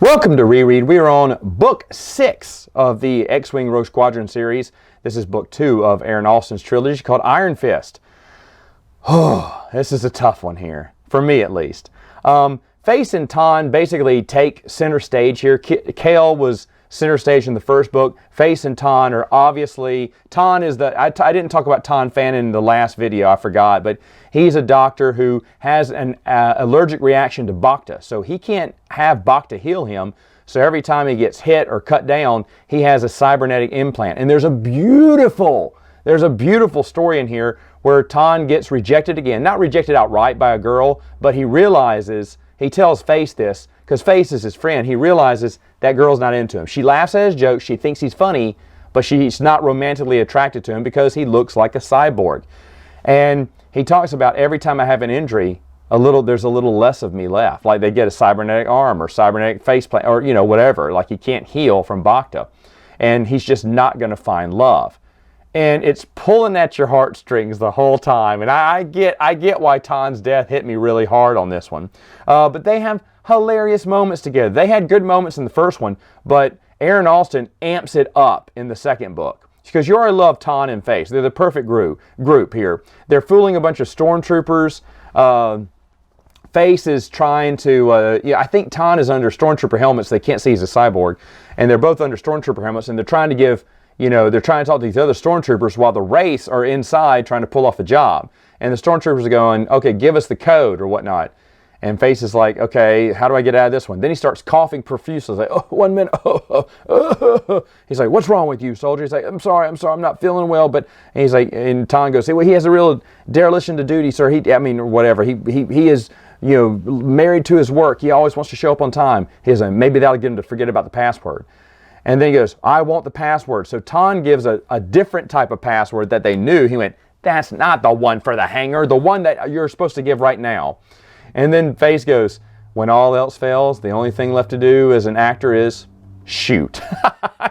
Welcome to Reread. We are on book 6 of the X-Wing Rogue Squadron series. This is book 2 of Aaron Alston's trilogy called Iron Fist. Oh, this is a tough one here, for me at least. Face and Ton basically take center stage here. Kale was center stage in the first book. Face and Ton are obviously, Ton is the, I didn't talk about Ton Phantom in the last video, I forgot, but he's a doctor who has an allergic reaction to Bacta, so he can't have Bacta heal him. So every time he gets hit or cut down, he has a cybernetic implant. And there's a beautiful story in here where Ton gets rejected again. Not rejected outright by a girl, but he realizes, he tells Face this, because Face is his friend, he realizes that girl's not into him. She laughs at his jokes, she thinks he's funny, but she's not romantically attracted to him because he looks like a cyborg. And he talks about every time I have an injury, there's a little less of me left. Like they get a cybernetic arm or cybernetic faceplate or whatever. Like he can't heal from Bacta. And he's just not going to find love. And it's pulling at your heartstrings the whole time. And I get why Ton's death hit me really hard on this one. But they have hilarious moments together. They had good moments in the first one, but Aaron Alston amps it up in the second book. Because you already love Ton and Face. They're the perfect group here. They're fooling a bunch of stormtroopers. Face is trying to, I think Ton is under stormtrooper helmets. They can't see he's a cyborg. And they're both under stormtrooper helmets. And they're trying to give, they're trying to talk to these other stormtroopers while the race are inside trying to pull off a job. And the stormtroopers are going, okay, give us the code or whatnot. And Face is like, okay, how do I get out of this one? Then he starts coughing profusely. He's like, oh, 1 minute. He's like, what's wrong with you, soldier? He's like, I'm sorry, I'm not feeling well. But and he's like, and Ton goes, well, he has a real dereliction to duty, sir. Whatever. He is, married to his work. He always wants to show up on time. He's like, maybe that'll get him to forget about the password. And then he goes, I want the password. So Ton gives a different type of password that they knew. He went, that's not the one for the hangar, the one that you're supposed to give right now. And then Face goes, when all else fails, the only thing left to do as an actor is shoot.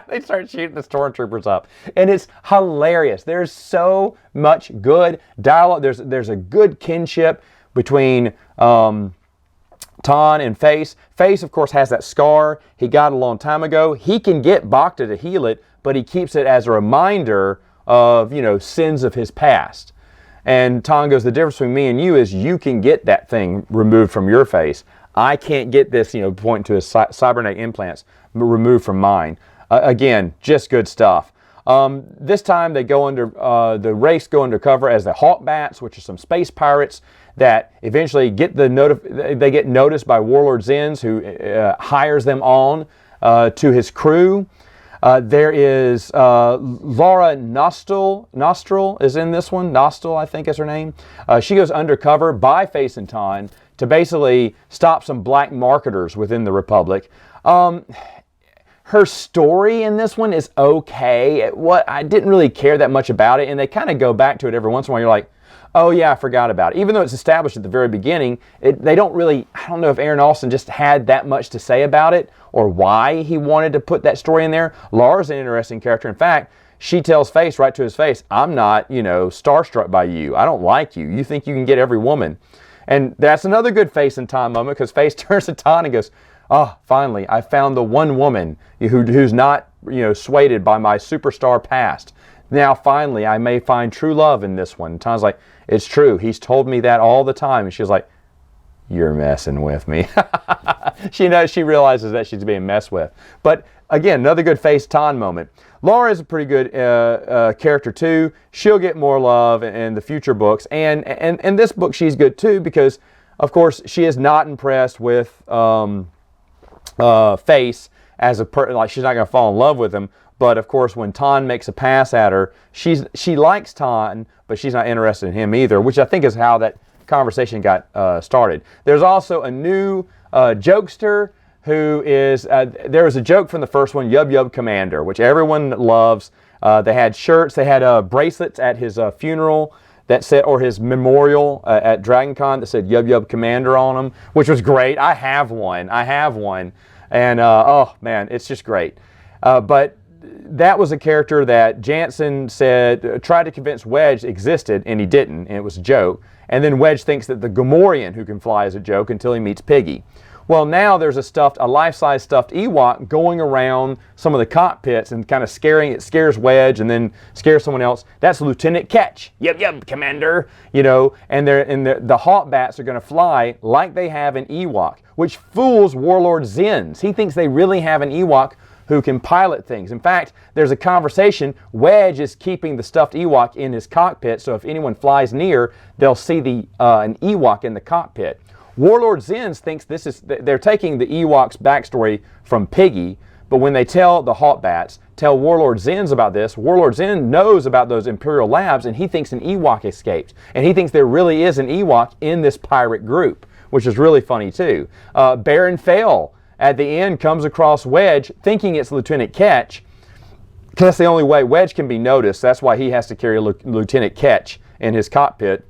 They start shooting the stormtroopers up. And it's hilarious. There's so much good dialogue. There's a good kinship between Ton and Face. Face, of course, has that scar he got a long time ago. He can get Bacta to heal it, but he keeps it as a reminder of, sins of his past. And Ton goes, the difference between me and you is you can get that thing removed from your face. I can't get this, pointing to his cybernetic implants, removed from mine. Again, just good stuff. This time they go the race go undercover as the Hawkbats, which are some space pirates that eventually get they get noticed by Warlord Zenz, who hires them on to his crew. There is Laura Nostril is in this one. Nostril, I think is her name. She goes undercover by Face and Ton to basically stop some black marketers within the Republic. Her story in this one is okay. I didn't really care that much about it, and they kind of go back to it every once in a while. You're like, oh yeah, I forgot about it. Even though it's established at the very beginning, they don't really, I don't know if Aaron Alston just had that much to say about it or why he wanted to put that story in there. Laura's an interesting character. In fact, she tells Face right to his face, I'm not, starstruck by you. I don't like you. You think you can get every woman. And that's another good Face and Ton moment because Face turns to Ton and goes, oh, finally, I found the one woman who's not, swayed by my superstar past. Now, finally, I may find true love in this one. Ton's like, it's true. He's told me that all the time. And she's like, you're messing with me. She realizes that she's being messed with. But again, another good Face Ton moment. Laura is a pretty good character too. She'll get more love in the future books. And in this book, she's good too because, of course, she is not impressed with Face as a person. Like she's not going to fall in love with him. But of course, when Ton makes a pass at her, she likes Ton, but she's not interested in him either, which I think is how that conversation got started. There's also a new jokester who is, there was a joke from the first one, Yub Yub Commander, which everyone loves. They had shirts, they had bracelets at his funeral that said, or his memorial at DragonCon that said Yub Yub Commander on them, which was great. I have one. And oh man, it's just great. But that was a character that Jansen said, tried to convince Wedge existed, and he didn't, and it was a joke. And then Wedge thinks that the Gamorrean who can fly is a joke until he meets Piggy. Well, now there's a life-size stuffed Ewok going around some of the cockpits and kind of it scares Wedge and then scares someone else. That's Lieutenant Ketch. Yep, Commander. You know, and the Hawk Bats are going to fly like they have an Ewok, which fools Warlord Zinns. He thinks they really have an Ewok who can pilot things. In fact, there's a conversation. Wedge is keeping the stuffed Ewok in his cockpit, so if anyone flies near, they'll see an Ewok in the cockpit. Warlord Zinns thinks they're taking the Ewok's backstory from Piggy, but when they tell the Hawk Bats, tell Warlord Zinns about this, Warlord Zinn knows about those Imperial labs, and he thinks an Ewok escaped. And he thinks there really is an Ewok in this pirate group, which is really funny too. Baron Fail at the end comes across Wedge thinking it's Lieutenant Ketch, because that's the only way Wedge can be noticed. That's why he has to carry Lieutenant Ketch in his cockpit.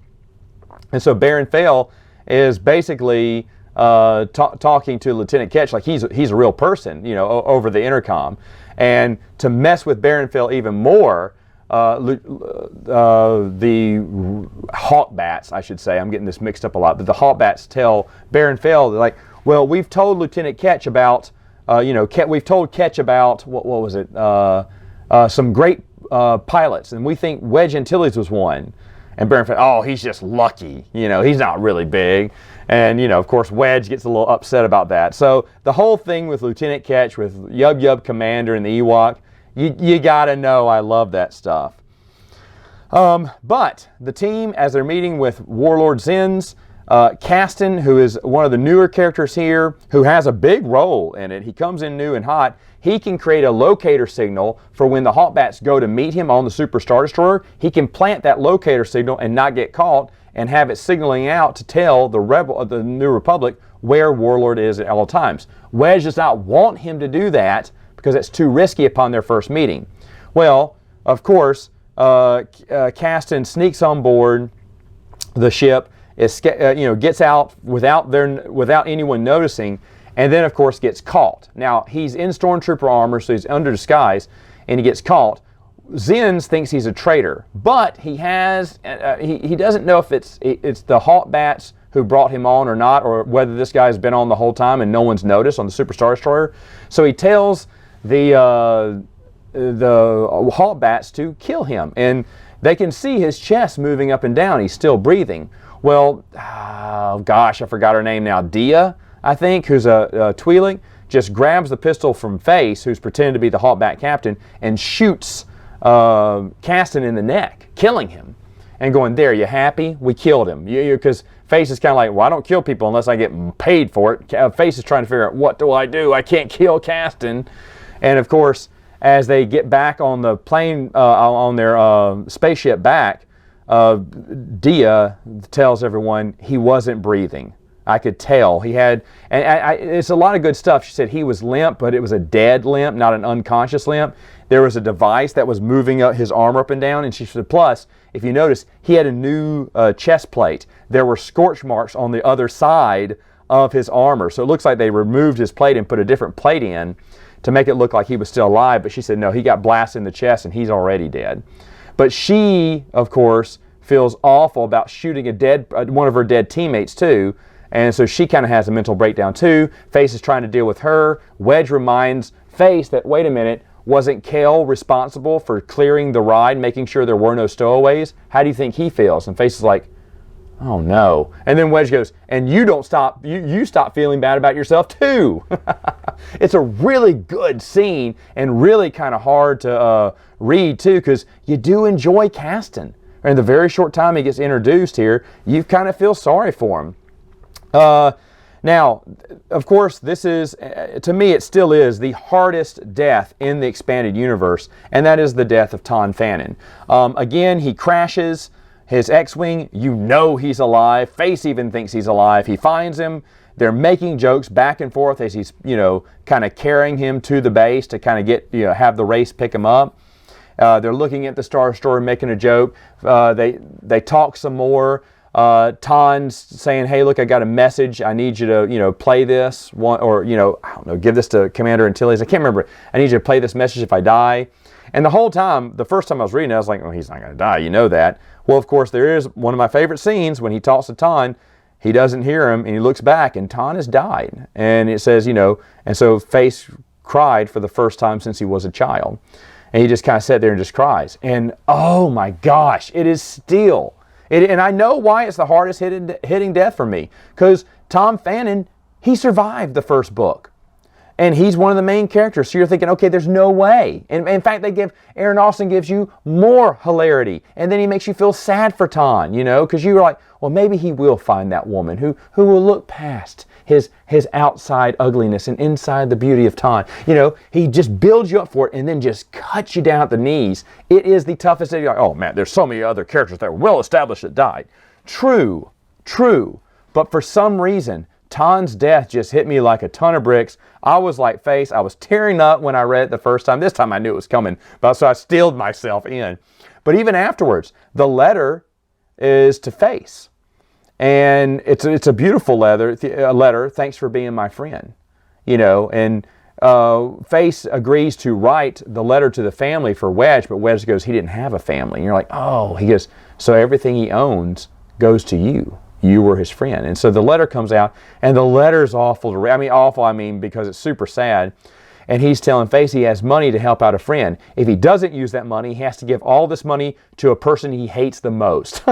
And so Baron Fail is basically talking to Lieutenant Ketch like he's a real person, you know, over the intercom. And to mess with Baron Fail even more, the Hawk Bats, I should say, I'm getting this mixed up a lot, but the Hawk Bats tell Baron Fail, like, well, we've told Lieutenant Ketch about, we've told Ketch about, what was it, some great pilots, and we think Wedge Antilles was one. And Baron Fail, oh, he's just lucky, you know, he's not really big. And, you know, of course, Wedge gets a little upset about that. So the whole thing with Lieutenant Ketch, with Yub Commander and the Ewok, you gotta know I love that stuff. But the team, as they're meeting with Warlord Zinns, Caston, who is one of the newer characters here, who has a big role in it. He comes in new and hot. He can create a locator signal for when the Hawk Bats go to meet him on the Super Star Destroyer. He can plant that locator signal and not get caught and have it signaling out to tell the New Republic where Warlord is at all times. Wedge does not want him to do that because it's too risky upon their first meeting. Well, of course, Caston sneaks on board the ship, gets out without anyone noticing, and then of course gets caught. Now he's in Stormtrooper armor, so he's under disguise, and he gets caught. Zinns thinks he's a traitor, but he doesn't know if it's the Hawk Bats who brought him on or not, or whether this guy's been on the whole time and no one's noticed on the Super Star Destroyer. So he tells the Hawk Bats to kill him, and they can see his chest moving up and down. He's still breathing. Well, oh gosh, I forgot her name now. Dia, I think, who's a Twi'lek, just grabs the pistol from Face, who's pretending to be the Hawk Bat captain, and shoots Caston in the neck, killing him. And going, there, you happy? We killed him. Because Face is kind of like, well, I don't kill people unless I get paid for it. Face is trying to figure out, what do I do? I can't kill Caston. And of course, as they get back on the plane, on their spaceship back, Dia tells everyone he wasn't breathing. I could tell. He had, and it's a lot of good stuff. She said he was limp, but it was a dead limp, not an unconscious limp. There was a device that was moving his arm up and down, and she said, plus, if you notice, he had a new chest plate. There were scorch marks on the other side of his armor, so it looks like they removed his plate and put a different plate in to make it look like he was still alive, but she said, no, he got blasted in the chest and he's already dead. But she, of course, feels awful about shooting one of her dead teammates too, and so she kind of has a mental breakdown too. Face is trying to deal with her. Wedge reminds Face that, wait a minute, wasn't Kale responsible for clearing the ride, making sure there were no stowaways? How do you think he feels? And Face is like, oh no. And then Wedge goes, and you stop feeling bad about yourself too. It's a really good scene and really kind of hard to read too, because you do enjoy Caston. In the very short time he gets introduced here, you kind of feel sorry for him. Now, of course, this is, to me, it still is the hardest death in the expanded universe, and that is the death of Ton Phannon. Again, he crashes his X-Wing. You know he's alive. Face even thinks he's alive. He finds him. They're making jokes back and forth as he's, kind of carrying him to the base to kind of have the race pick him up. They're looking at the Star Destroyer, making a joke. They talk some more. Ton's saying, hey, look, I got a message. I need you to, play this one, or, I don't know, give this to Commander Antilles. I can't remember. I need you to play this message if I die. And the whole time, the first time I was reading it, I was like, oh, he's not going to die. You know that. Well, of course, there is one of my favorite scenes when he talks to Ton. he doesn't hear him, and he looks back, and Ton has died. And it says, you know, and so Face cried for the first time since he was a child. And he just kind of sat there and just cries. And oh my gosh, it is still. And I know why it's the hardest hitting death for me. Because Tom Fannin, he survived the first book. And he's one of the main characters. So you're thinking, okay, there's no way. And in fact, Aaron Austin gives you more hilarity. And then he makes you feel sad for Ton, you know, because you're like, well, maybe he will find that woman who will look past his outside ugliness and inside the beauty of Ton. You know, he just builds you up for it and then just cuts you down at the knees. It is the toughest thing. You're like, oh man, there's so many other characters that were well established that died. True. But for some reason, Ton's death just hit me like a ton of bricks. I was like Face. I was tearing up when I read it the first time. This time I knew it was coming, but so I steeled myself in. But even afterwards, the letter is to Face. And it's a beautiful letter. Thanks for being my friend. You know, and Face agrees to write the letter to the family for Wedge, but Wedge goes, he didn't have a family. And you're like, oh, he goes, so everything he owns goes to you. You were his friend. And so the letter comes out, and the letter's awful to read. I mean, awful, because it's super sad. And he's telling Face he has money to help out a friend. If he doesn't use that money, he has to give all this money to a person he hates the most.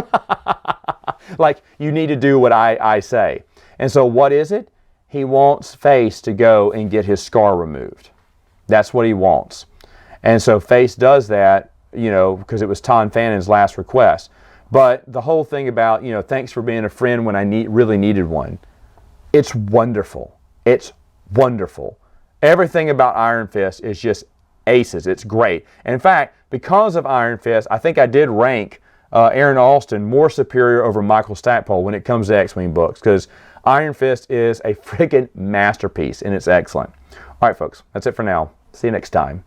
Like, you need to do what I say. And so what is it? He wants Face to go and get his scar removed. That's what he wants. And so Face does that, you know, because it was Ton Fannin's last request. But the whole thing about, you know, thanks for being a friend when I really needed one. It's wonderful. It's wonderful. Everything about Iron Fist is just aces. It's great. And in fact, because of Iron Fist, I think I did rank Aaron Austin more superior over Michael Stackpole when it comes to X-Wing books, because Iron Fist is a freaking masterpiece and it's excellent. All right, folks, that's it for now. See you next time.